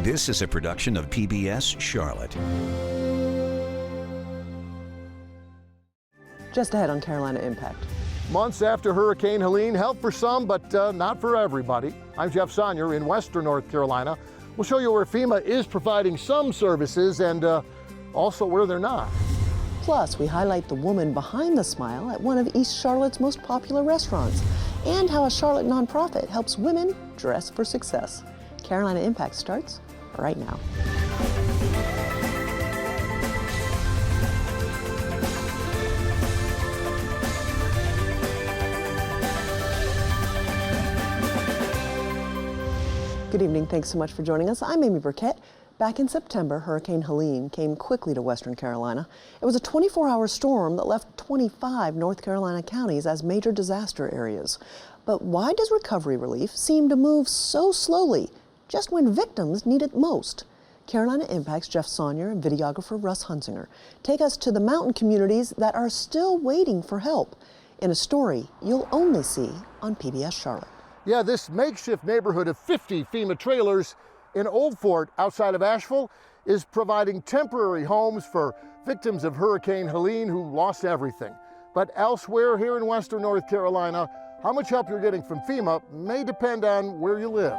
This is a production of PBS Charlotte. Just ahead on Carolina Impact. Months after Hurricane Helene, help for some, but not for everybody. I'm Jeff Sonnier in Western North Carolina. We'll show you where FEMA is providing some services and also where they're not. Plus, we highlight the woman behind the smile at one of East Charlotte's most popular restaurants and how a Charlotte nonprofit helps women dress for success. Carolina Impact starts right now. Good evening. Thanks so much for joining us. I'm Amy Burkett. Back in September, Hurricane Helene came quickly to Western Carolina. It was a 24-hour storm that left 25 North Carolina counties as major disaster areas. But why does recovery relief seem to move so slowly, just when victims need it most? Carolina Impact's Jeff Sonnier and videographer Russ Hunsinger take us to the mountain communities that are still waiting for help in a story you'll only see on PBS Charlotte. Yeah, this makeshift neighborhood of 50 FEMA trailers in Old Fort outside of Asheville is providing temporary homes for victims of Hurricane Helene who lost everything. But elsewhere here in Western North Carolina, how much help you're getting from FEMA may depend on where you live.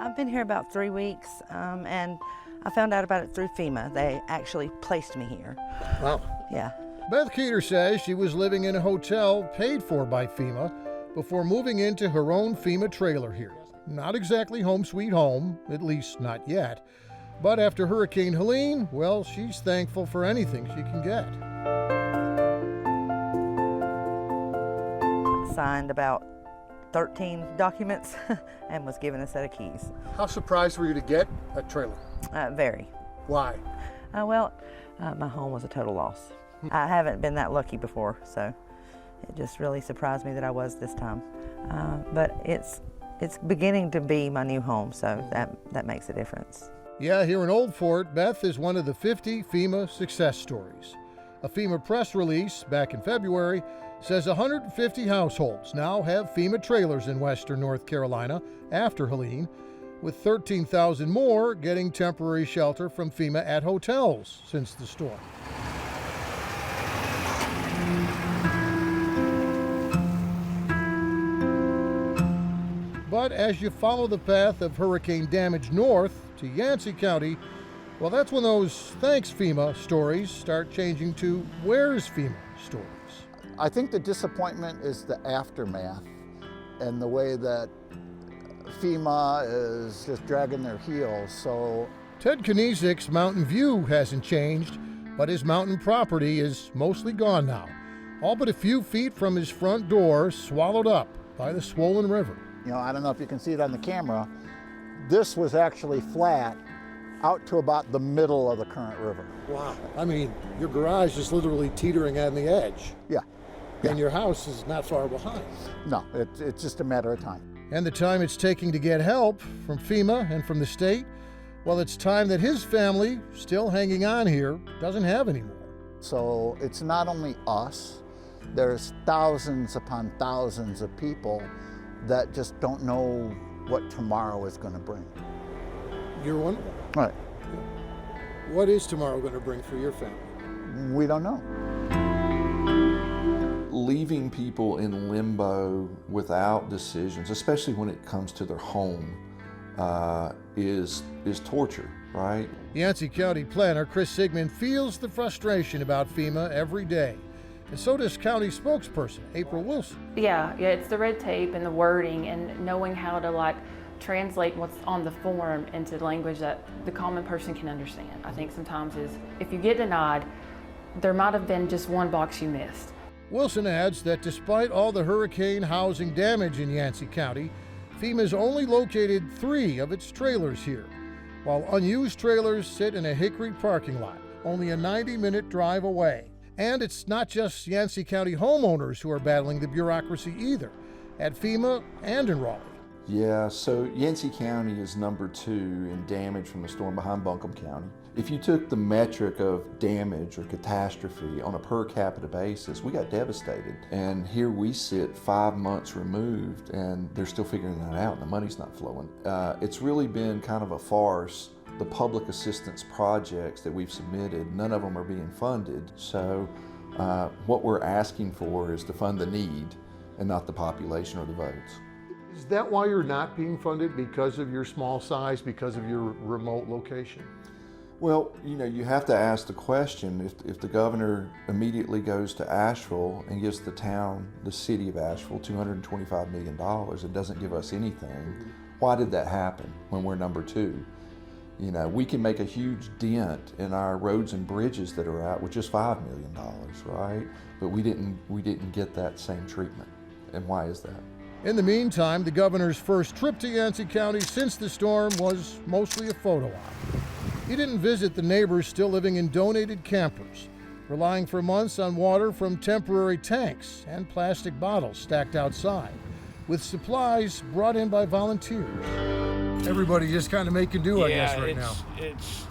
I've been here about 3 weeks, and I found out about it through FEMA. They actually placed me here. Wow. Yeah. Beth Keeter says she was living in a hotel paid for by FEMA before moving into her own FEMA trailer here. Not exactly home sweet home, at least not yet. But after Hurricane Helene, well, she's thankful for anything she can get. Signed about 13 documents and was given a set of keys. How surprised were you to get a trailer? Very. Why? My home was a total loss. I haven't been that lucky before, so it just really surprised me that I was this time. But it's beginning to be my new home, so that makes a difference. Yeah, here in Old Fort, Beth is one of the 50 FEMA success stories. A FEMA press release back in February says 150 households now have FEMA trailers in Western North Carolina after Helene, with 13,000 more getting temporary shelter from FEMA at hotels since the storm. But as you follow the path of hurricane damage north to Yancey County, well, that's when those thanks FEMA stories start changing to where's FEMA stories. I think the disappointment is the aftermath and the way that FEMA is just dragging their heels. So Ted Kniezic's Mountain View hasn't changed, but his mountain property is mostly gone now. All but a few feet from his front door, swallowed up by the swollen river. You know, I don't know if you can see it on the camera. This was actually flat out to about the middle of the current river. Wow. I mean, your garage is literally teetering on the edge. Yeah. And your house is not far behind. No, it's just a matter of time. And the time it's taking to get help from FEMA and from the state, well, it's time that his family, still hanging on here, doesn't have anymore. So it's not only us, there's thousands upon thousands of people that just don't know what tomorrow is going to bring. You're one? Right. What is tomorrow going to bring for your family? We don't know. Leaving people in limbo without decisions, especially when it comes to their home, is torture, right? Yancey County Planner Chris Sigmund feels the frustration about FEMA every day. And so does County spokesperson April Wilson. Yeah, it's the red tape and the wording and knowing how to translate what's on the form into language that the common person can understand. I think sometimes if you get denied, there might have been just one box you missed. Wilson adds that despite all the hurricane housing damage in Yancey County, FEMA's only located 3 of its trailers here, while unused trailers sit in a Hickory parking lot, only a 90-minute drive away. And it's not just Yancey County homeowners who are battling the bureaucracy either, at FEMA and in Raleigh. Yeah, so Yancey County is number 2 in damage from the storm behind Buncombe County. If you took the metric of damage or catastrophe on a per capita basis, we got devastated. And here we sit 5 months removed and they're still figuring that out and the money's not flowing. It's really been kind of a farce. The public assistance projects that we've submitted, none of them are being funded. So what we're asking for is to fund the need and not the population or the votes. Is that why you're not being funded? Because of your small size, because of your remote location? Well, you know, you have to ask the question, if the governor immediately goes to Asheville and gives the town, the city of Asheville, $225 million and doesn't give us anything, why did that happen when we're number 2? You know, we can make a huge dent in our roads and bridges that are out with just $5 million, right? But we didn't get that same treatment. And why is that? In the meantime, the governor's first trip to Yancey County since the storm was mostly a photo op. He didn't visit the neighbors still living in donated campers, relying for months on water from temporary tanks and plastic bottles stacked outside, with supplies brought in by volunteers. Everybody just kind of making do, I guess, right now. It's,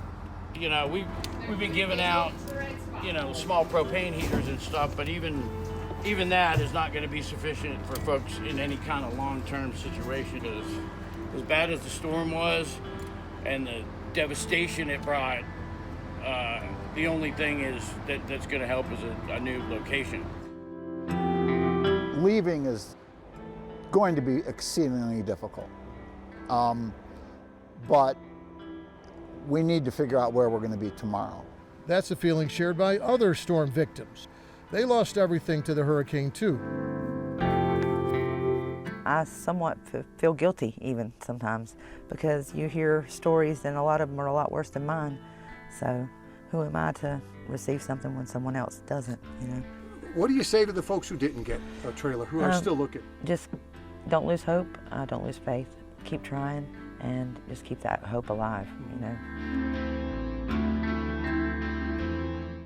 you know, we've been giving out, you know, small propane heaters and stuff, but even that is not going to be sufficient for folks in any kind of long-term situation. Because as bad as the storm was and the devastation it brought, the only thing is that's going to help is a new location. Leaving is going to be exceedingly difficult, but we need to figure out where we're going to be tomorrow. That's a feeling shared by other storm victims. They lost everything to the hurricane too. I somewhat feel guilty even sometimes because you hear stories and a lot of them are a lot worse than mine. So who am I to receive something when someone else doesn't, you know? What do you say to the folks who didn't get a trailer, who are still looking? Just don't lose hope, don't lose faith, keep trying and just keep that hope alive, you know?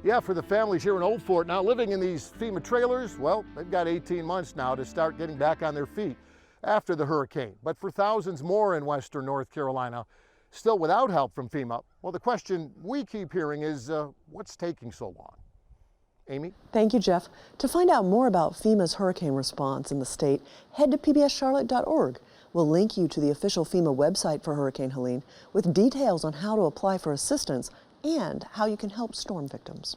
Yeah, for the families here in Old Fort now living in these FEMA trailers, well, they've got 18 months now to start getting back on their feet after the hurricane. But for thousands more in western North Carolina, still without help from FEMA, well, the question we keep hearing is, what's taking so long? Amy? Thank you, Jeff. To find out more about FEMA's hurricane response in the state, head to pbscharlotte.org. We'll link you to the official FEMA website for Hurricane Helene with details on how to apply for assistance and how you can help storm victims.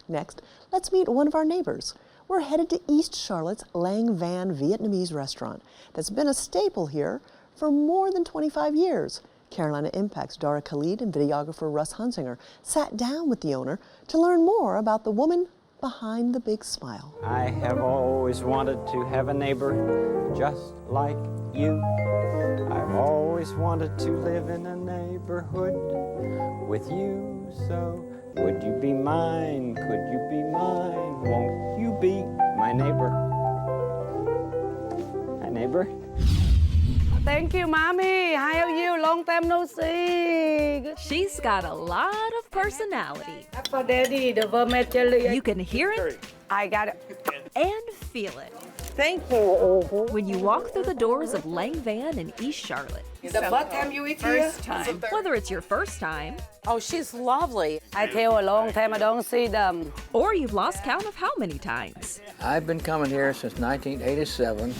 Next, let's meet one of our neighbors. We're headed to East Charlotte's Lang Van Vietnamese restaurant that's been a staple here for more than 25 years. Carolina Impact's Dara Khalid and videographer Russ Hunsinger sat down with the owner to learn more about the woman behind the big smile. I have always wanted to have a neighbor just like you. I've always wanted to live in a neighborhood with you. So would you be mine? Could you be mine? Won't you be my neighbor? Hi, neighbor. Thank you, Mommy. How are you? Long time no see. She's got a lot of personality. For Daddy, the vermicelli. You can hear it. I got it. And feel it. Thank you. When you walk through the doors of Lang Van in East Charlotte. The first time you eat here? First time. Whether it's your first time. Oh, she's lovely. I tell a long time I don't see them. Or you've lost count of how many times. I've been coming here since 1987.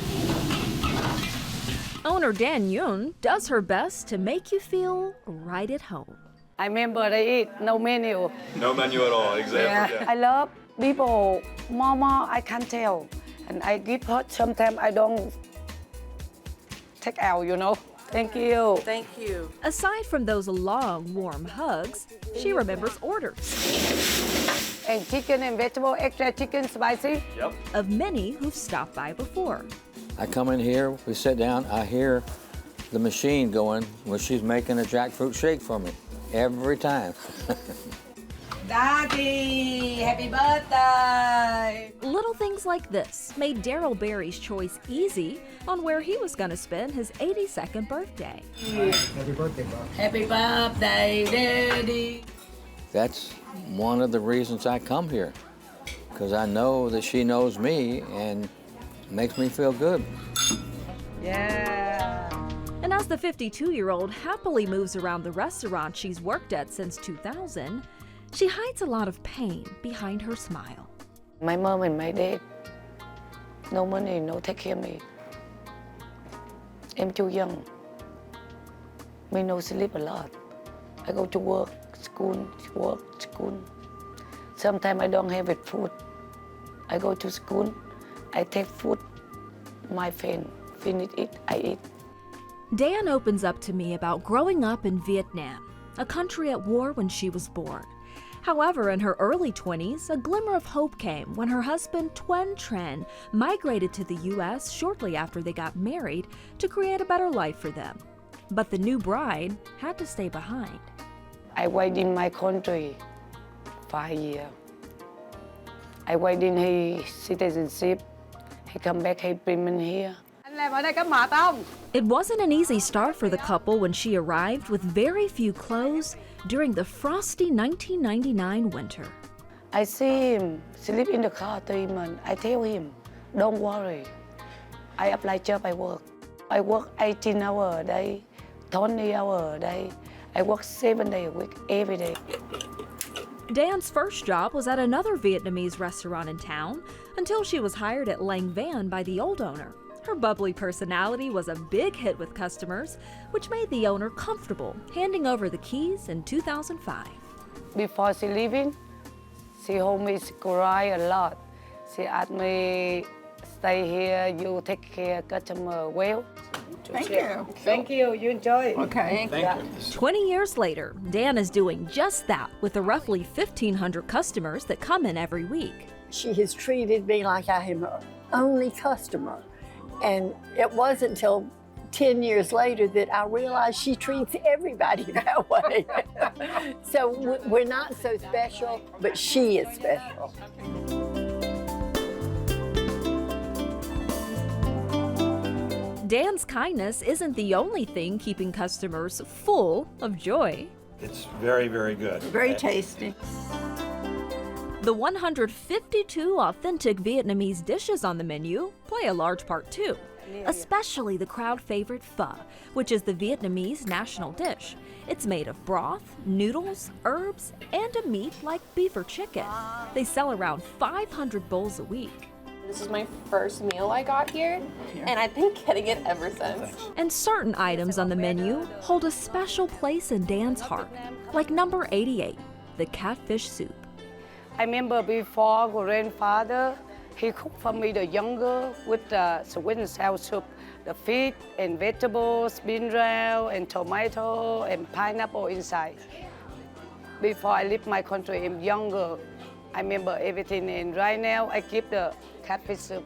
Owner Dan Yun does her best to make you feel right at home. I remember they eat no menu. No menu at all, exactly. Yeah. I love people. Mama, I can't tell. And I give her sometimes I don't take out, you know. Thank you. Thank you. Aside from those long, warm hugs, she remembers orders. And chicken and vegetable, extra chicken, spicy. Yep. Of many who've stopped by before. I come in here, we sit down, I hear the machine going where she's making a jackfruit shake for me every time. Daddy, happy birthday! Little things like this made Daryl Berry's choice easy on where he was going to spend his 82nd birthday. Happy birthday, Bob. Happy birthday, Daddy! That's one of the reasons I come here, because I know that she knows me and makes me feel good. Yeah. And as the 52-year-old happily moves around the restaurant she's worked at since 2000, she hides a lot of pain behind her smile. My mom and my dad, no money, no take care of me. I'm too young. Me no sleep a lot. I go to work, school. Sometimes I don't have it food. I go to school, I take food, my friend finish it, I eat. Dan opens up to me about growing up in Vietnam, a country at war when she was born. However, in her early 20s, a glimmer of hope came when her husband, Tuan Tran, migrated to the U.S. shortly after they got married to create a better life for them. But the new bride had to stay behind. I wait in my country 5 years. I wait in his citizenship. He come back, he bring me here. It wasn't an easy start for the couple when she arrived with very few clothes during the frosty 1999 winter. I see him sleep in the car 3 months. I tell him, don't worry. I apply job, I work. I work 18 hours a day, 20 hours a day. I work 7 days a week, every day. Dan's first job was at another Vietnamese restaurant in town until she was hired at Lang Van by the old owner. Her bubbly personality was a big hit with customers, which made the owner comfortable, handing over the keys in 2005. Before she leaving, she hold me, she cry a lot. She asked me, stay here, you take care customer well. Thank you. Thank you, you enjoy. Okay. Thank you. 20 years later, Dan is doing just that with the roughly 1,500 customers that come in every week. She has treated me like I am her only customer. And it wasn't until 10 years later that I realized she treats everybody that way. So we're not so special, but she is special. Dan's kindness isn't the only thing keeping customers full of joy. It's very, very good. Very tasty. The 152 authentic Vietnamese dishes on the menu play a large part too, especially the crowd favorite pho, which is the Vietnamese national dish. It's made of broth, noodles, herbs, and a meat like beef or chicken. They sell around 500 bowls a week. This is my first meal I got here, and I've been getting it ever since. And certain items on the menu hold a special place in Dan's heart, like number 88, the catfish soup. I remember before grandfather, he cooked for me the younger with the sweet and sour soup, the fish and vegetables, bean round and tomato and pineapple inside. Before I leave my country, I'm younger. I remember everything, and right now I keep the catfish soup.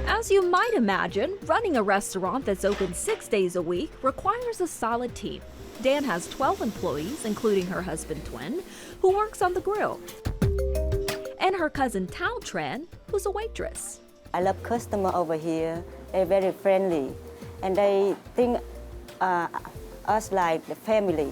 As you might imagine, running a restaurant that's open 6 days a week requires a solid team. Dan has 12 employees, including her husband Tuan, who works on the grill, and her cousin Thao Tran, who's a waitress. I love customer over here. They're very friendly, and they think us like the family.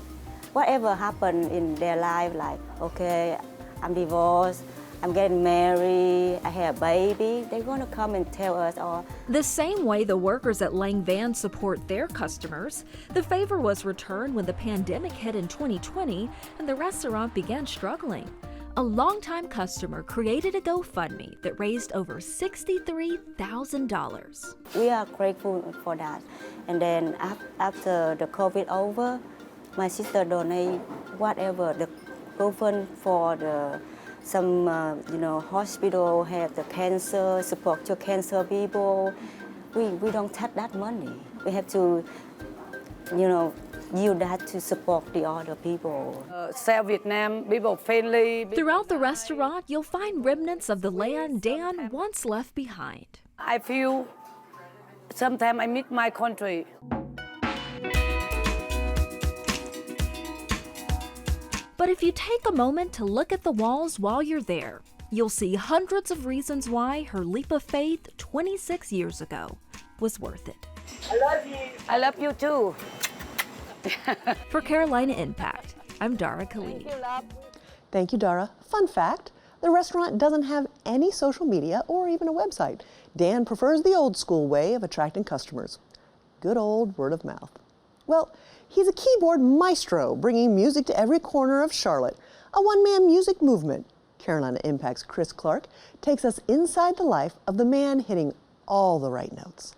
Whatever happened in their life, like, okay, I'm divorced, I'm getting married, I have a baby, they're gonna come and tell us all. The same way the workers at Lang Van support their customers, the favor was returned when the pandemic hit in 2020 and the restaurant began struggling. A longtime customer created a GoFundMe that raised over $63,000. We are grateful for that. And then after the COVID over, my sister donated whatever the GoFund for some hospital have the cancer, support your cancer people. We don't touch that money. We have to, use that to support the other people. South Vietnam, people friendly. Throughout the restaurant, you'll find remnants of the land Dan once left behind. I feel sometimes I miss my country. But if you take a moment to look at the walls while you're there, you'll see hundreds of reasons why her leap of faith 26 years ago was worth it. I love you. I love you too. For Carolina Impact, I'm Dara Khalid. Thank you, Dara. Fun fact, the restaurant doesn't have any social media or even a website. Dan prefers the old school way of attracting customers. Good old word of mouth. Well, he's a keyboard maestro, bringing music to every corner of Charlotte, a one-man music movement. Carolina Impact's Chris Clark takes us inside the life of the man hitting all the right notes.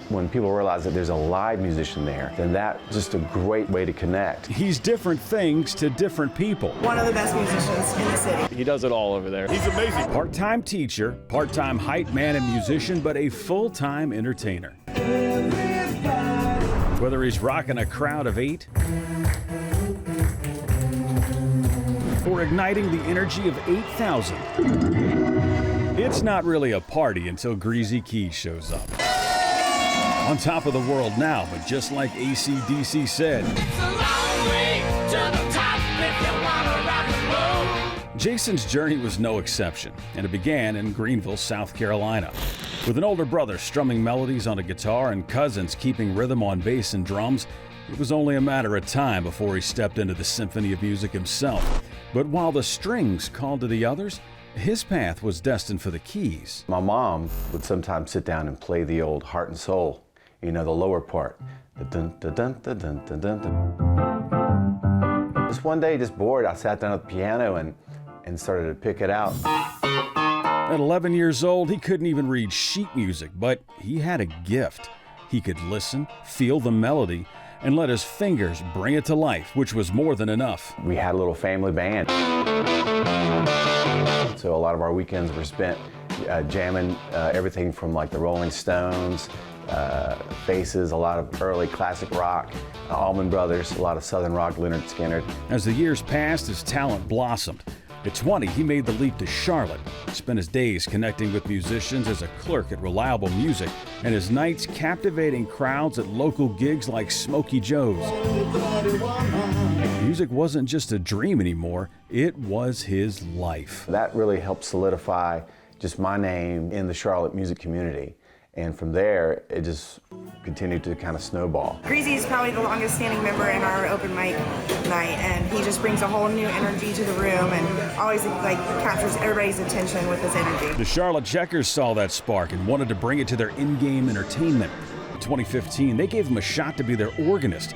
When people realize that there's a live musician there, then that's just a great way to connect. He's different things to different people. One of the best musicians in the city. He does it all over there. He's amazing. Part-time teacher, part-time hype man and musician, but a full-time entertainer. Whether he's rocking a crowd of 8 or igniting the energy of 8,000, it's not really a party until Greasy Keys shows up. On top of the world now, but just like AC/DC said, it's a long way to the top if you wanna rock and roll. Jason's journey was no exception, and it began in Greenville, South Carolina. With an older brother strumming melodies on a guitar and cousins keeping rhythm on bass and drums, it was only a matter of time before he stepped into the symphony of music himself. But while the strings called to the others, his path was destined for the keys. My mom would sometimes sit down and play the old Heart and Soul, you know, the lower part. Just one day, just bored, I sat down at the piano and started to pick it out. At 11 years old, he couldn't even read sheet music, but he had a gift. He could listen, feel the melody, and let his fingers bring it to life, which was more than enough. We had a little family band. So a lot of our weekends were spent jamming everything from like the Rolling Stones, Faces, a lot of early classic rock, Allman Brothers, a lot of Southern rock, Lynyrd Skynyrd. As the years passed, his talent blossomed. At 20, he made the leap to Charlotte, spent his days connecting with musicians as a clerk at Reliable Music, and his nights captivating crowds at local gigs like Smokey Joe's. Music wasn't just a dream anymore, it was his life. That really helped solidify just my name in the Charlotte music community. And from there, it just continued to kind of snowball. Greasy is probably the longest standing member in our open mic night, and he just brings a whole new energy to the room and always like captures everybody's attention with his energy. The Charlotte Checkers saw that spark and wanted to bring it to their in-game entertainment. In 2015, they gave him a shot to be their organist,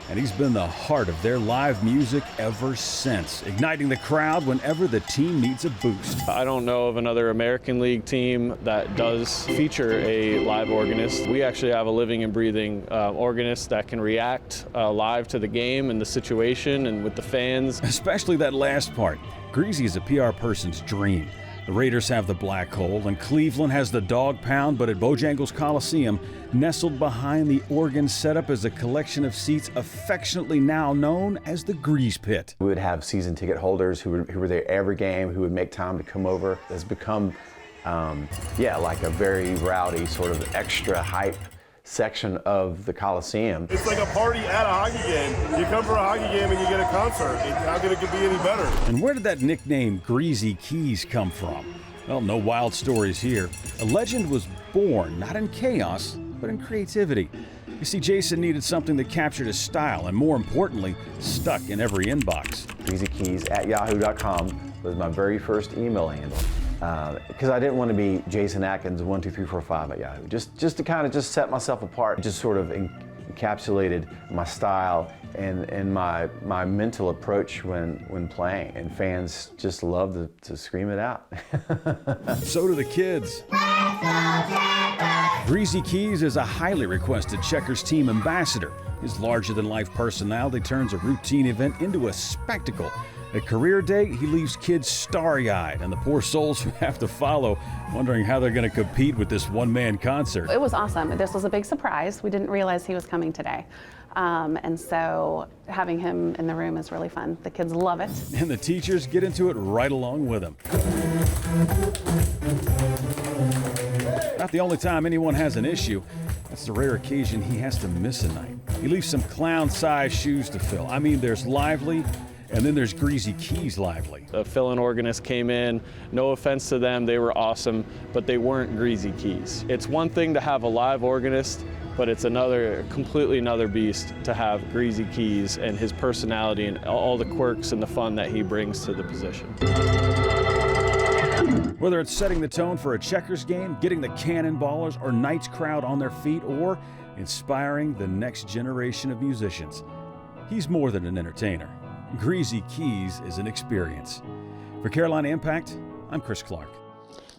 and he's been the heart of their live music ever since, igniting the crowd whenever the team needs a boost. I don't know of another American League team that does feature a live organist. We actually have a living and breathing organist that can react live to the game and the situation and with the fans. Especially that last part. Greasy is a PR person's dream. The Raiders have the Black Hole, and Cleveland has the Dog Pound, but at Bojangles Coliseum, nestled behind the organ setup is a collection of seats affectionately now known as the Grease Pit. We would have season ticket holders who were there every game, who would make time to come over. It's become, like a very rowdy, sort of extra hype section of the Coliseum. It's like a party at a hockey game. You come for a hockey game and you get a concert. How could it be any better? And where did that nickname Greasy Keys come from? Well, no wild stories here. A legend was born, not in chaos, but in creativity. You see, Jason needed something that captured his style and, more importantly, stuck in every inbox. GreasyKeys@yahoo.com was my very first email handle. Because I didn't want to be Jason Atkins 12345 at Yahoo. Just to kind of set myself apart, just sort of encapsulated my style and my mental approach when playing. And fans just love to scream it out. So do the kids. Greasy Keys is a highly requested Checkers team ambassador. His larger-than-life personality turns a routine event into a spectacle. At career day, he leaves kids starry-eyed, and the poor souls who have to follow wondering how they're going to compete with this one-man concert. It was awesome. This was a big surprise. We didn't realize he was coming today. And so having him in the room is really fun. The kids love it. And the teachers get into it right along with him. Not the only time anyone has an issue. That's the rare occasion he has to miss a night. He leaves some clown-sized shoes to fill. I mean, there's Lively, and then there's Greasy Keys Lively. The fill-in organist came in. No offense to them, they were awesome, but they weren't Greasy Keys. It's one thing to have a live organist, but it's completely another beast to have Greasy Keys and his personality and all the quirks and the fun that he brings to the position. Whether it's setting the tone for a Checkers game, getting the Cannonballers or Knights crowd on their feet, or inspiring the next generation of musicians, he's more than an entertainer. Greasy Keys is an experience. For Carolina Impact, I'm Chris Clark.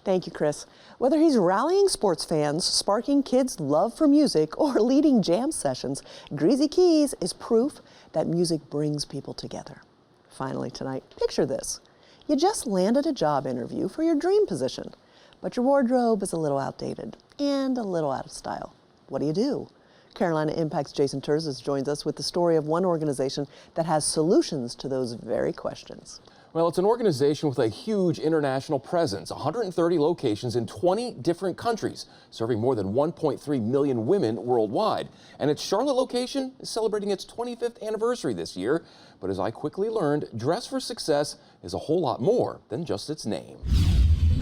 Thank you, Chris. Whether he's rallying sports fans, sparking kids' love for music, or leading jam sessions, Greasy Keys is proof that music brings people together. Finally tonight, picture this. You just landed a job interview for your dream position, but your wardrobe is a little outdated and a little out of style. What do you do? Carolina Impact's Jason Terzis joins us with the story of one organization that has solutions to those very questions. Well, it's an organization with a huge international presence, 130 locations in 20 different countries, serving more than 1.3 million women worldwide. And its Charlotte location is celebrating its 25th anniversary this year. But as I quickly learned, Dress for Success is a whole lot more than just its name.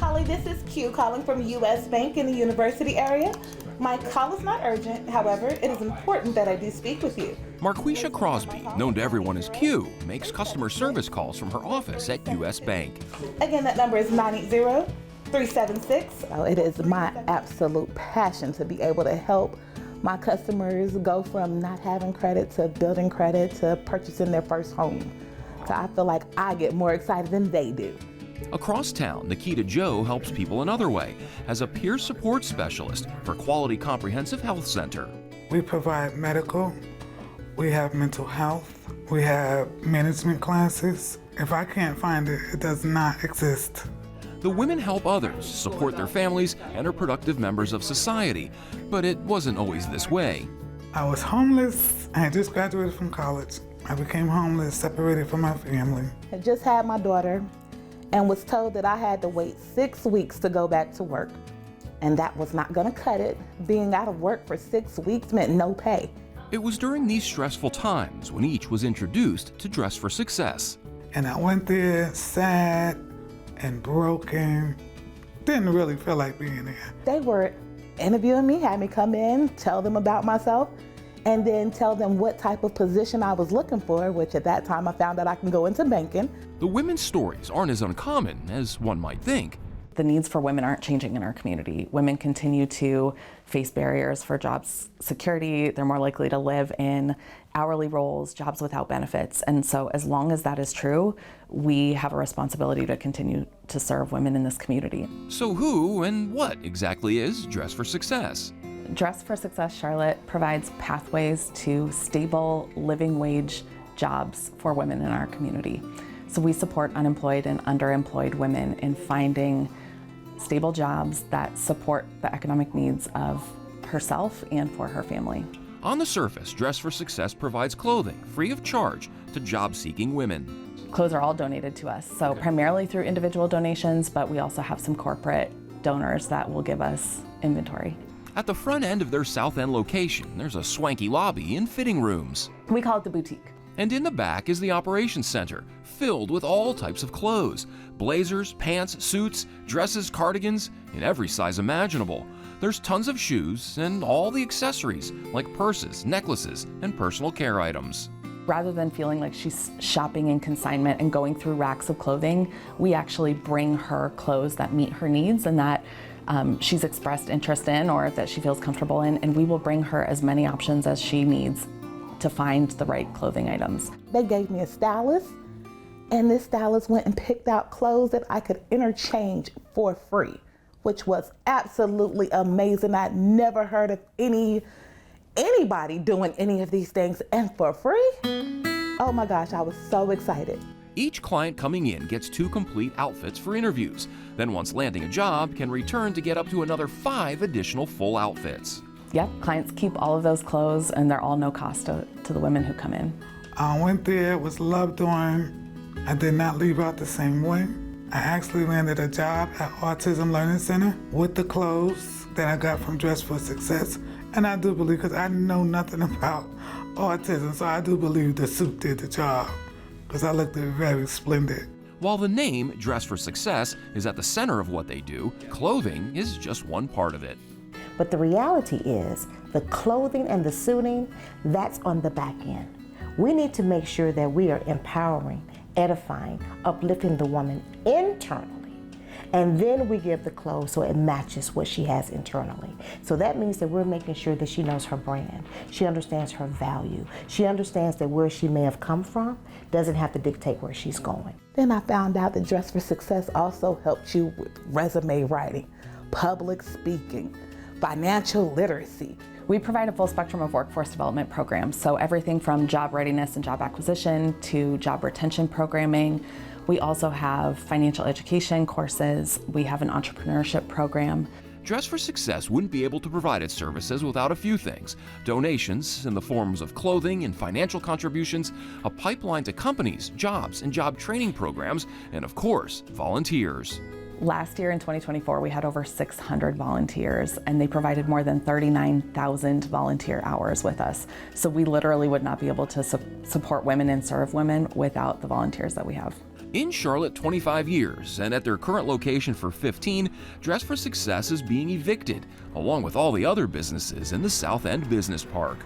Holly, this is Q calling from U.S. Bank in the University area. My call is not urgent, however, it is important that I do speak with you. Marquisha Crosby, known to everyone as Q, makes customer service calls from her office at U.S. Bank. Again, that number is 980-376. Oh, it is my absolute passion to be able to help my customers go from not having credit to building credit to purchasing their first home. So I feel like I get more excited than they do. Across town, Nikita Joe helps people another way as a peer support specialist for Quality Comprehensive Health Center. We provide medical, we have mental health, we have management classes. If I can't find it, it does not exist. The women help others, support their families, and are productive members of society. But it wasn't always this way. I was homeless. I had just graduated from college. I became homeless, separated from my family. I just had my daughter and was told that I had to wait 6 weeks to go back to work. And that was not gonna cut it. Being out of work for 6 weeks meant no pay. It was during these stressful times when each was introduced to Dress for Success. And I went there sad and broken. Didn't really feel like being there. They were interviewing me, had me come in, tell them about myself, and then tell them what type of position I was looking for, which at that time I found out I can go into banking. The women's stories aren't as uncommon as one might think. The needs for women aren't changing in our community. Women continue to face barriers for job security. They're more likely to live in hourly roles, jobs without benefits. And so as long as that is true, we have a responsibility to continue to serve women in this community. So who and what exactly is Dress for Success? Dress for Success Charlotte provides pathways to stable living wage jobs for women in our community. So we support unemployed and underemployed women in finding stable jobs that support the economic needs of herself and for her family. On the surface, Dress for Success provides clothing free of charge to job-seeking women. Clothes are all donated to us, so primarily through individual donations, but we also have some corporate donors that will give us inventory. At the front end of their South End location, there's a swanky lobby and fitting rooms. We call it the boutique. And in the back is the operations center, filled with all types of clothes. Blazers, pants, suits, dresses, cardigans, in every size imaginable. There's tons of shoes and all the accessories, like purses, necklaces, and personal care items. Rather than feeling like she's shopping in consignment and going through racks of clothing, we actually bring her clothes that meet her needs and that she's expressed interest in or that she feels comfortable in, and we will bring her as many options as she needs to find the right clothing items. They gave me a stylist, and this stylist went and picked out clothes that I could interchange for free, which was absolutely amazing. I'd never heard of anybody doing any of these things, and for free? Oh my gosh, I was so excited. Each client coming in gets 2 complete outfits for interviews. Then once landing a job, can return to get up to another 5 additional full outfits. Yep, clients keep all of those clothes and they're all no cost to the women who come in. I went there, was loved on. I did not leave out the same way. I actually landed a job at Autism Learning Center with the clothes that I got from Dress for Success. And I do believe, because I know nothing about autism, so I do believe the suit did the job, because I looked very splendid. While the name Dress for Success is at the center of what they do, clothing is just one part of it. But the reality is, the clothing and the suiting, that's on the back end. We need to make sure that we are empowering, edifying, uplifting the woman internally, And then we give the clothes so it matches what she has internally. So that means that we're making sure that she knows her brand. She understands her value. She understands that where she may have come from doesn't have to dictate where she's going. Then I found out that Dress for Success also helps you with resume writing, public speaking, financial literacy. We provide a full spectrum of workforce development programs, so everything from job readiness and job acquisition to job retention programming. We also have financial education courses. We have an entrepreneurship program. Dress for Success wouldn't be able to provide its services without a few things: donations in the forms of clothing and financial contributions, a pipeline to companies, jobs, and job training programs, and of course, volunteers. Last year in 2024, we had over 600 volunteers, and they provided more than 39,000 volunteer hours with us. So we literally would not be able to support women and serve women without the volunteers that we have. In Charlotte, 25 years, and at their current location for 15, Dress for Success is being evicted, along with all the other businesses in the South End Business Park.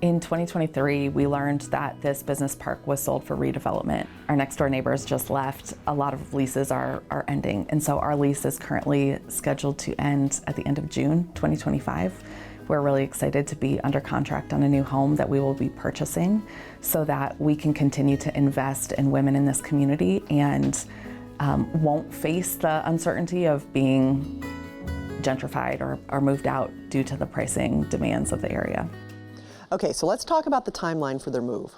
In 2023, we learned that this business park was sold for redevelopment. Our next door neighbors just left. A lot of leases are ending, and so our lease is currently scheduled to end at the end of June 2025. We're really excited to be under contract on a new home that we will be purchasing so that we can continue to invest in women in this community and won't face the uncertainty of being gentrified or moved out due to the pricing demands of the area. Okay, so let's talk about the timeline for their move.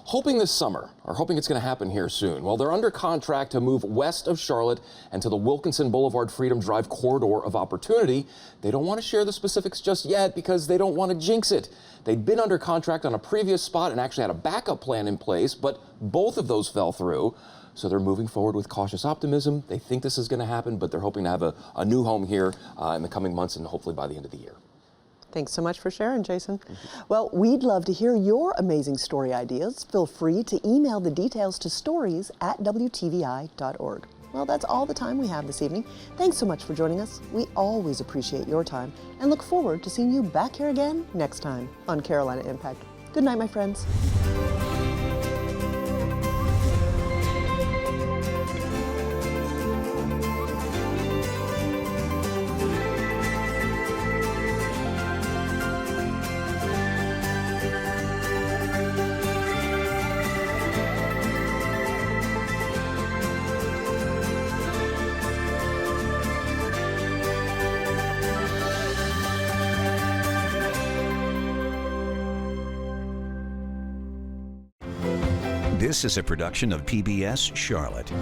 Hoping this summer, or hoping it's going to happen here soon. Well, they're under contract to move west of Charlotte and to the Wilkinson Boulevard Freedom Drive corridor of opportunity. They don't want to share the specifics just yet because they don't want to jinx it. They'd been under contract on a previous spot and actually had a backup plan in place, but both of those fell through. So they're moving forward with cautious optimism. They think this is going to happen, but they're hoping to have a new home here in the coming months and hopefully by the end of the year. Thanks so much for sharing, Jason. Well, we'd love to hear your amazing story ideas. Feel free to email the details to stories@wtvi.org. Well, that's all the time we have this evening. Thanks so much for joining us. We always appreciate your time and look forward to seeing you back here again next time on Carolina Impact. Good night, my friends. This is a production of PBS Charlotte.